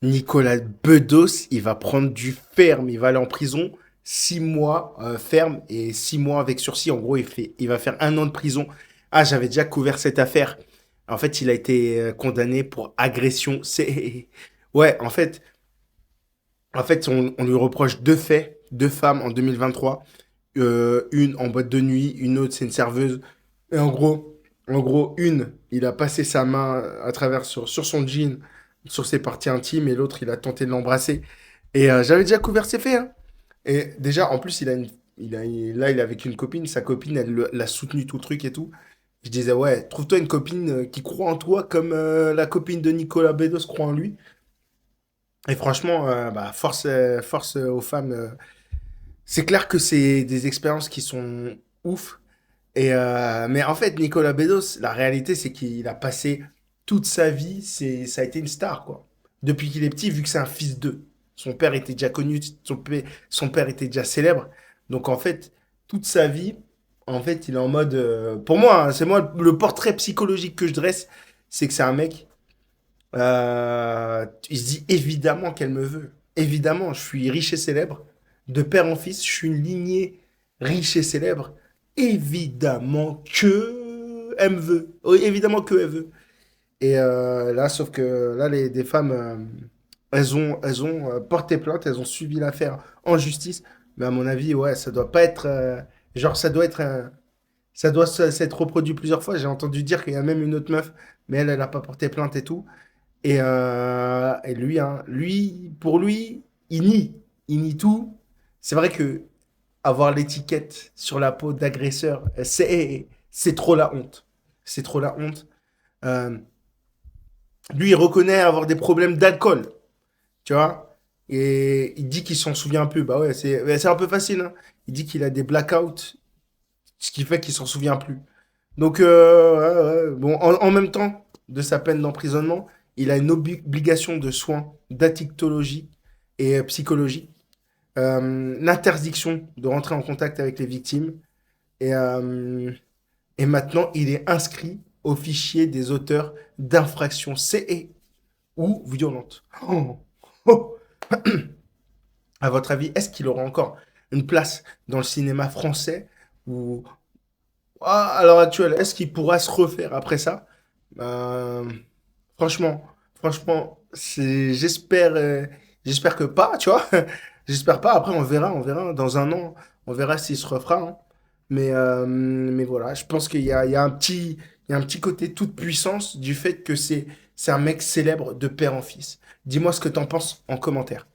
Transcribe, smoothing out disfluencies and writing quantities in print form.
Nicolas Bedos, il va prendre du ferme, il va aller en prison 6 mois ferme et 6 mois avec sursis. En gros, il va faire 1 an de prison. Ah, j'avais déjà couvert cette affaire. En fait, il a été condamné pour agression. Ouais, en fait, on lui reproche 2 faits, 2 femmes en 2023. Une en boîte de nuit, une autre, c'est une serveuse. Et en gros, une, il a passé sa main à travers sur son jean, sur ses parties intimes, et l'autre, il a tenté de l'embrasser. Et j'avais déjà couvert ces faits, hein. Et déjà, en plus, là, il est avec une copine. Sa copine, l'a soutenu tout le truc et tout. Je disais, ouais, trouve-toi une copine qui croit en toi comme la copine de Nicolas Bedos croit en lui. Et franchement, bah, force aux femmes. C'est clair que c'est des expériences qui sont ouf. Mais en fait, Nicolas Bedos, la réalité, c'est qu'il a passé toute sa vie, ça a été une star, quoi. Depuis qu'il est petit, vu que c'est un fils d'eux. Son père était déjà connu, son père était déjà célèbre. Donc en fait, toute sa vie, en fait, il est en mode. Pour moi, hein, c'est moi le portrait psychologique que je dresse, c'est que c'est un mec. Il se dit évidemment qu'elle me veut. Évidemment, je suis riche et célèbre. De père en fils, je suis une lignée riche et célèbre. Évidemment que elle me veut. Oui, évidemment que elle veut. Et là, sauf que là, des femmes, elles ont porté plainte, elles ont suivi l'affaire en justice. Mais à mon avis, ouais, ça doit pas être. Genre, ça doit s'être reproduit plusieurs fois. J'ai entendu dire qu'il y a même une autre meuf, mais elle a pas porté plainte et tout. Et lui, hein, pour lui, il nie. Il nie tout. C'est vrai que avoir l'étiquette sur la peau d'agresseur, c'est trop la honte. C'est trop la honte. Euh, Lui, il reconnaît avoir des problèmes d'alcool, tu vois. Et il dit qu'il s'en souvient un peu. Bah ouais, c'est un peu facile, hein. Il dit qu'il a des blackouts, ce qui fait qu'il s'en souvient plus. Donc, ouais, ouais. Bon, en même temps de sa peine d'emprisonnement, il a une obligation de soins d'addictologie et psychologie, l'interdiction de rentrer en contact avec les victimes, et, euh, et maintenant, il est inscrit au fichier des auteurs d'infractions CE ou violentes. Oh, oh. À votre avis, est-ce qu'il aura encore une place dans le cinéma français ou à l'heure actuelle, est-ce qu'il pourra se refaire après ça? Euh, franchement, franchement, j'espère que pas, tu vois. J'espère pas. Après, on verra. Dans un an, on verra s'il se refera, hein. Mais voilà, je pense qu'il y a un petit côté toute puissance du fait que c'est un mec célèbre de père en fils. Dis-moi ce que t'en penses en commentaire.